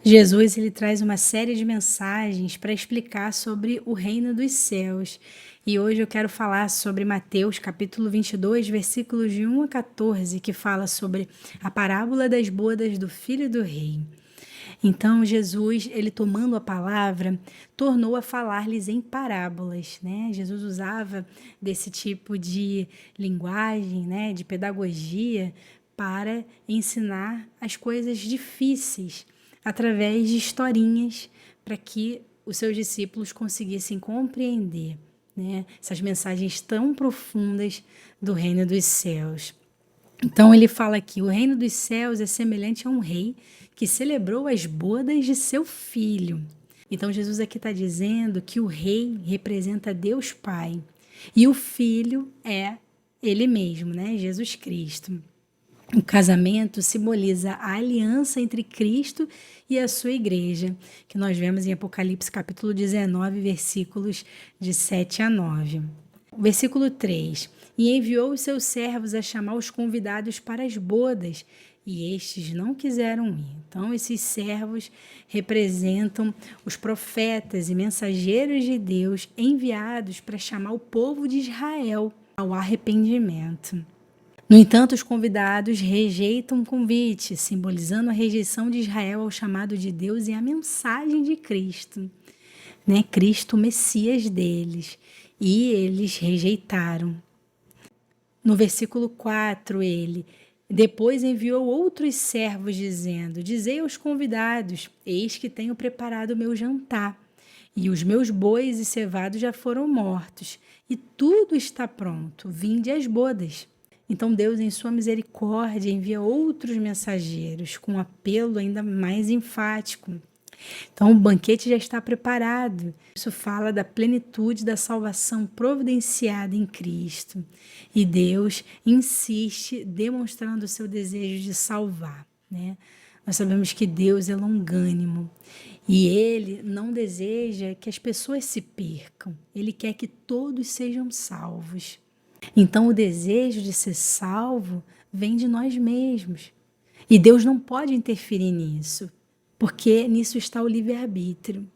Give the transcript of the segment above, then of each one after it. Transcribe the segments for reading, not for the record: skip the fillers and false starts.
Jesus ele traz uma série de mensagens para explicar sobre o reino dos céus. E hoje eu quero falar sobre Mateus, capítulo 22, versículos de 1 a 14, que fala sobre a parábola das bodas do filho do rei. Então, Jesus, ele tomando a palavra, tornou a falar-lhes em parábolas, né? Jesus usava desse tipo de linguagem, né, de pedagogia, para ensinar as coisas difíceis, através de historinhas, para que os seus discípulos conseguissem compreender, né, essas mensagens tão profundas do reino dos céus. Então ele fala aqui, o reino dos céus é semelhante a um rei que celebrou as bodas de seu filho. Então Jesus aqui está dizendo que o rei representa Deus Pai e o filho é ele mesmo, né? Jesus Cristo. O casamento simboliza a aliança entre Cristo e a sua igreja, que nós vemos em Apocalipse capítulo 19, versículos de 7 a 9. Versículo 3. E enviou os seus servos a chamar os convidados para as bodas, e estes não quiseram ir. Então, esses servos representam os profetas e mensageiros de Deus enviados para chamar o povo de Israel ao arrependimento. No entanto, os convidados rejeitam o convite, simbolizando a rejeição de Israel ao chamado de Deus e à mensagem de Cristo, né? Cristo, o Messias deles, e eles rejeitaram. No versículo 4, ele depois enviou outros servos, dizendo: Dizei aos convidados, eis que tenho preparado o meu jantar, e os meus bois e cevados já foram mortos, e tudo está pronto, vinde às bodas. Então Deus, em sua misericórdia, envia outros mensageiros com um apelo ainda mais enfático. Então o banquete já está preparado. Isso fala da plenitude da salvação providenciada em Cristo. E Deus insiste demonstrando o seu desejo de salvar, né? Nós sabemos que Deus é longânimo e Ele não deseja que as pessoas se percam. Ele quer que todos sejam salvos. Então o desejo de ser salvo vem de nós mesmos. E Deus não pode interferir nisso, porque nisso está o livre-arbítrio,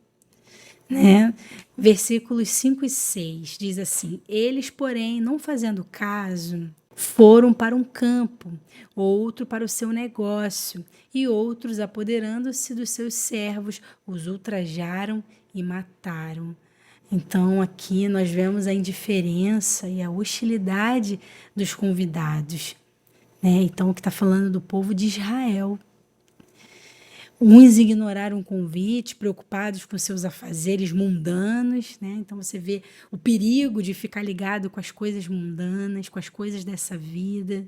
né? Versículos 5 e 6 diz assim: Eles, porém, não fazendo caso, foram para um campo, outro para o seu negócio, e outros, apoderando-se dos seus servos, os ultrajaram e mataram. Então aqui nós vemos a indiferença e a hostilidade dos convidados, né? Então que está falando do povo de Israel. Uns ignoraram o convite, preocupados com seus afazeres mundanos, né? Então você vê o perigo de ficar ligado com as coisas mundanas, com as coisas dessa vida,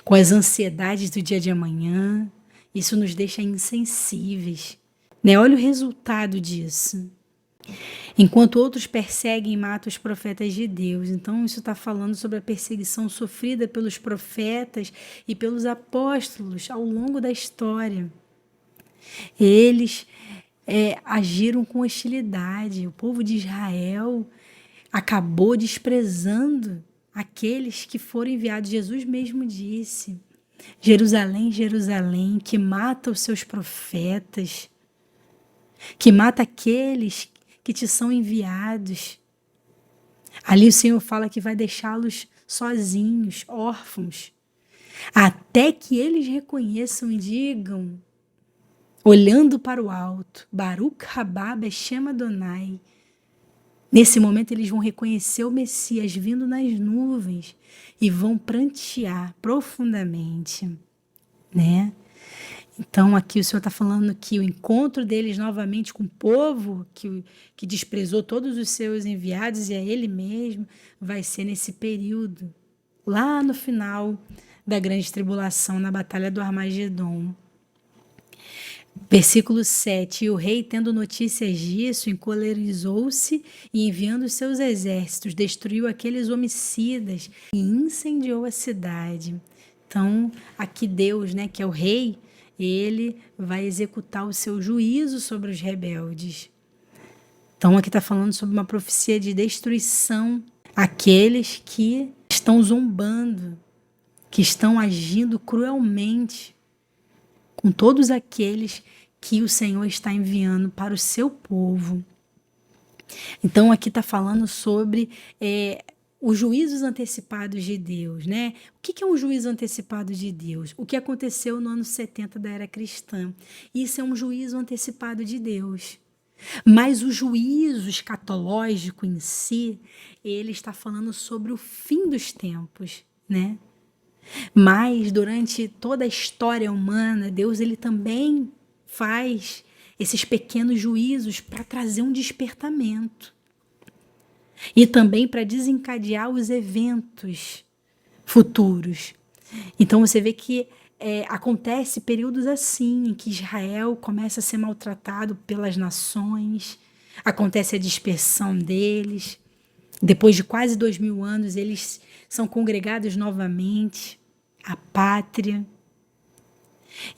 com as ansiedades do dia de amanhã. Isso nos deixa insensíveis, né? Olha o resultado disso. Enquanto outros perseguem e matam os profetas de Deus. Então isso está falando sobre a perseguição sofrida pelos profetas e pelos apóstolos ao longo da história. Eles agiram com hostilidade. O povo de Israel acabou desprezando aqueles que foram enviados. Jesus mesmo disse: Jerusalém, Jerusalém, que mata os seus profetas, que mata aqueles que te são enviados. Ali o Senhor fala que vai deixá-los sozinhos, órfãos, até que eles reconheçam e digam, olhando para o alto, Baruch Rabá Beshem Adonai. Nesse momento eles vão reconhecer o Messias vindo nas nuvens e vão prantear profundamente, né? Então aqui o Senhor está falando que o encontro deles novamente com o povo que desprezou todos os seus enviados e a ele mesmo vai ser nesse período, lá no final da grande tribulação, na batalha do Armagedon. Versículo 7, e o rei, tendo notícias disso, encolerizou-se e, enviando os seus exércitos, destruiu aqueles homicidas e incendiou a cidade. Então, aqui Deus, né, que é o rei, ele vai executar o seu juízo sobre os rebeldes. Então, aqui está falando sobre uma profecia de destruição. Aqueles que estão zombando, que estão agindo cruelmente com todos aqueles que o Senhor está enviando para o seu povo. Então aqui está falando sobre os juízos antecipados de Deus, né? O que é um juízo antecipado de Deus? O que aconteceu no ano 70 da era cristã. Isso é um juízo antecipado de Deus. Mas o juízo escatológico em si, ele está falando sobre o fim dos tempos, né? Mas durante toda a história humana, Deus ele também faz esses pequenos juízos para trazer um despertamento e também para desencadear os eventos futuros. Então você vê que acontece períodos assim, em que Israel começa a ser maltratado pelas nações, acontece a dispersão deles. Depois de quase 2000 anos, eles são congregados novamente, a pátria.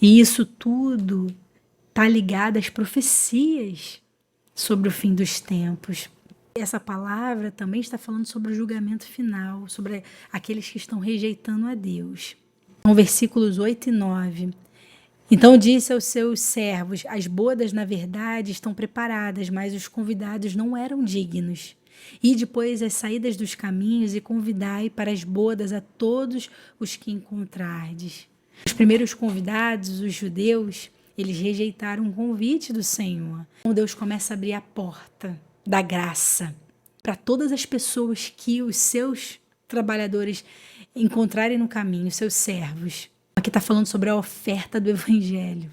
E isso tudo está ligado às profecias sobre o fim dos tempos. Essa palavra também está falando sobre o julgamento final, sobre aqueles que estão rejeitando a Deus. Então, versículos 8 e 9. Então disse aos seus servos: as bodas, na verdade, estão preparadas, mas os convidados não eram dignos. E depois as saídas dos caminhos e convidai para as bodas a todos os que encontrardes. Os primeiros convidados, os judeus, eles rejeitaram o convite do Senhor. Então Deus começa a abrir a porta da graça para todas as pessoas que os seus trabalhadores encontrarem no caminho, seus servos. Aqui está falando sobre a oferta do Evangelho.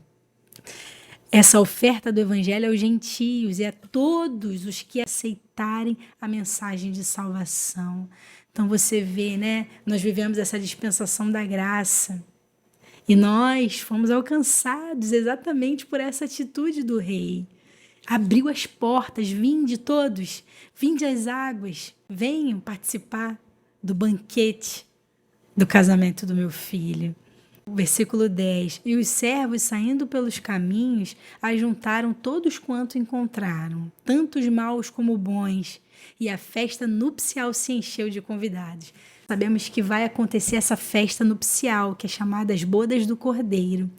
Essa oferta do Evangelho é aos gentios e a todos os que aceitarem a mensagem de salvação. Então você vê, né? Nós vivemos essa dispensação da graça. E nós fomos alcançados exatamente por essa atitude do rei. Abriu as portas, vinde todos, vinde às águas, venham participar do banquete do casamento do meu filho. Versículo 10. E os servos, saindo pelos caminhos, ajuntaram todos quanto encontraram, tanto os maus como bons, e a festa nupcial se encheu de convidados. Sabemos que vai acontecer essa festa nupcial, que é chamada as bodas do Cordeiro,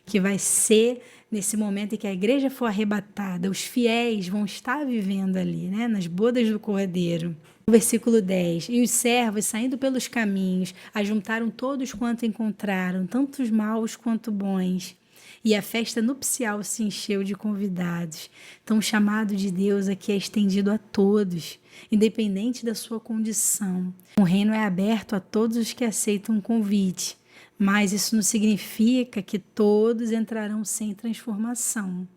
que vai ser nesse momento em que a igreja for arrebatada. Os fiéis vão estar vivendo ali, né, nas bodas do Cordeiro. Versículo 10. E os servos, saindo pelos caminhos, ajuntaram todos quanto encontraram, tanto os maus quanto bons. E a festa nupcial se encheu de convidados. Então, o chamado de Deus aqui é estendido a todos, independente da sua condição. O reino é aberto a todos os que aceitam o convite, mas isso não significa que todos entrarão sem transformação.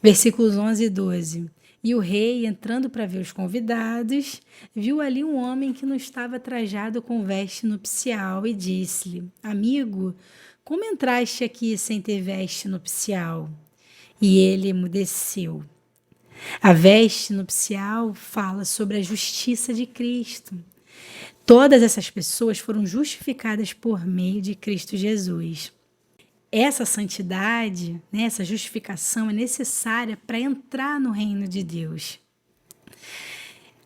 Versículos 11 e 12. E o rei, entrando para ver os convidados, viu ali um homem que não estava trajado com veste nupcial e disse-lhe: Amigo, como entraste aqui sem ter veste nupcial? E ele emudeceu. A veste nupcial fala sobre a justiça de Cristo. Todas essas pessoas foram justificadas por meio de Cristo Jesus. Essa santidade, né, essa justificação é necessária para entrar no reino de Deus.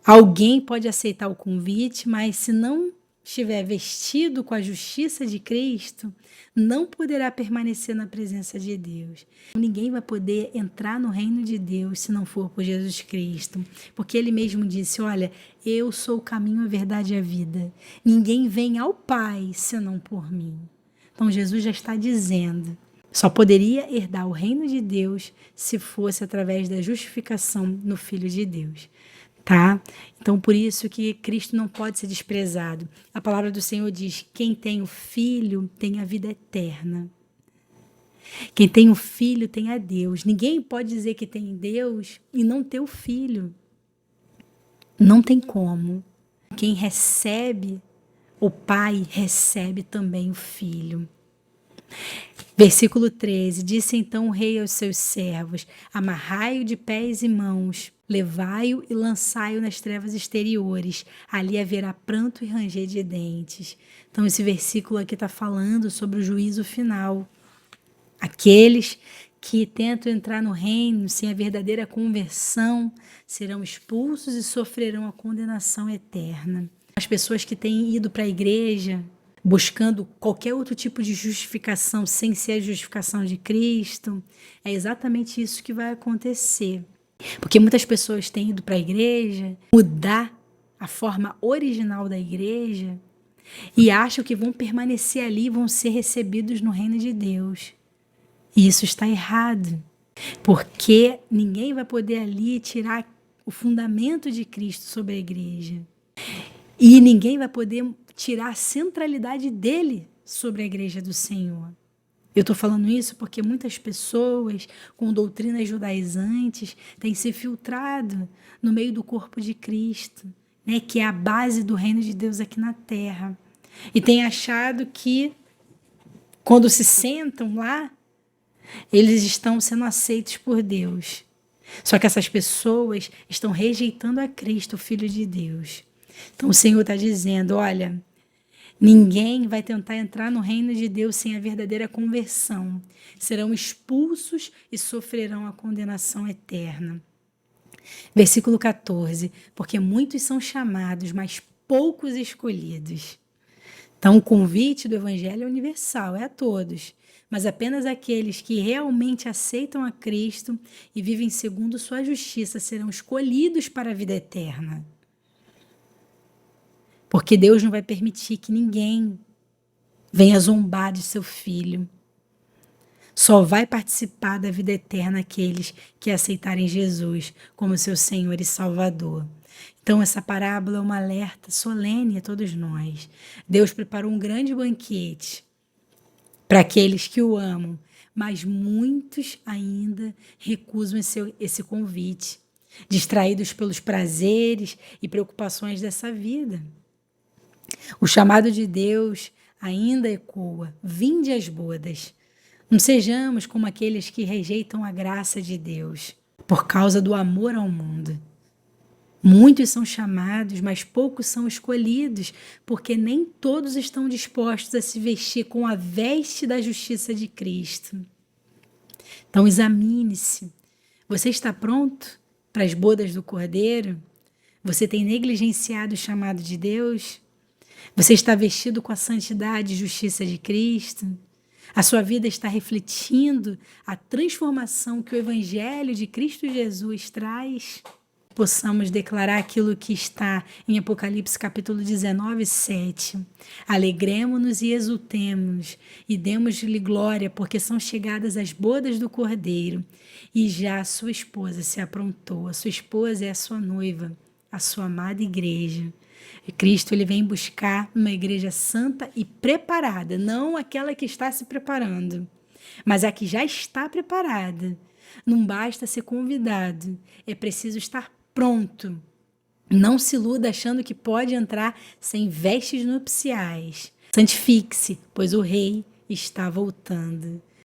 Alguém pode aceitar o convite, mas se não estiver vestido com a justiça de Cristo, não poderá permanecer na presença de Deus. Ninguém vai poder entrar no reino de Deus se não for por Jesus Cristo, porque ele mesmo disse: olha, eu sou o caminho, a verdade e a vida. Ninguém vem ao Pai senão por mim. Então Jesus já está dizendo, só poderia herdar o reino de Deus se fosse através da justificação no Filho de Deus. Tá? Então, por isso que Cristo não pode ser desprezado. A palavra do Senhor diz: quem tem o Filho tem a vida eterna. Quem tem o Filho tem a Deus. Ninguém pode dizer que tem Deus e não ter o Filho. Não tem como. Quem recebe o Pai recebe também o Filho. Versículo 13. Disse então o rei aos seus servos: amarrai-o de pés e mãos, levai-o e lançai-o nas trevas exteriores. Ali haverá pranto e ranger de dentes. Então esse versículo aqui está falando sobre o juízo final. Aqueles que tentam entrar no reino sem a verdadeira conversão serão expulsos e sofrerão a condenação eterna. As pessoas que têm ido para a igreja buscando qualquer outro tipo de justificação sem ser a justificação de Cristo, é exatamente isso que vai acontecer. Porque muitas pessoas têm ido para a igreja mudar a forma original da igreja e acham que vão permanecer ali, vão ser recebidos no reino de Deus. E isso está errado, porque ninguém vai poder ali tirar o fundamento de Cristo sobre a igreja. E ninguém vai poder tirar a centralidade dele sobre a igreja do Senhor. Eu estou falando isso porque muitas pessoas com doutrinas judaizantes têm se filtrado no meio do corpo de Cristo, né, que é a base do reino de Deus aqui na terra. E têm achado que quando se sentam lá, eles estão sendo aceitos por Deus. Só que essas pessoas estão rejeitando a Cristo, o Filho de Deus. Então o Senhor está dizendo, olha, ninguém vai tentar entrar no reino de Deus sem a verdadeira conversão. Serão expulsos e sofrerão a condenação eterna. Versículo 14. Porque muitos são chamados, mas poucos escolhidos. Então o convite do Evangelho é universal, é a todos. Mas apenas aqueles que realmente aceitam a Cristo e vivem segundo sua justiça serão escolhidos para a vida eterna. Porque Deus não vai permitir que ninguém venha zombar de seu filho. Só vai participar da vida eterna aqueles que aceitarem Jesus como seu Senhor e Salvador. Então essa parábola é um alerta solene a todos nós. Deus preparou um grande banquete para aqueles que o amam, mas muitos ainda recusam esse convite, distraídos pelos prazeres e preocupações dessa vida. O chamado de Deus ainda ecoa: vinde às bodas. Não sejamos como aqueles que rejeitam a graça de Deus por causa do amor ao mundo. Muitos são chamados, mas poucos são escolhidos, porque nem todos estão dispostos a se vestir com a veste da justiça de Cristo. Então examine-se. Você está pronto para as bodas do Cordeiro? Você tem negligenciado o chamado de Deus? Você está vestido com a santidade e justiça de Cristo? A sua vida está refletindo a transformação que o Evangelho de Cristo Jesus traz? Possamos declarar aquilo que está em Apocalipse capítulo 19, 7. Alegremo-nos e exultemos e demos-lhe glória, porque são chegadas as bodas do Cordeiro e já a sua esposa se aprontou. A sua esposa é a sua noiva, a sua amada igreja. E Cristo ele vem buscar uma igreja santa e preparada, não aquela que está se preparando, mas a que já está preparada. Não basta ser convidado, é preciso estar pronto. Não se iluda achando que pode entrar sem vestes nupciais. Santifique-se, pois o rei está voltando.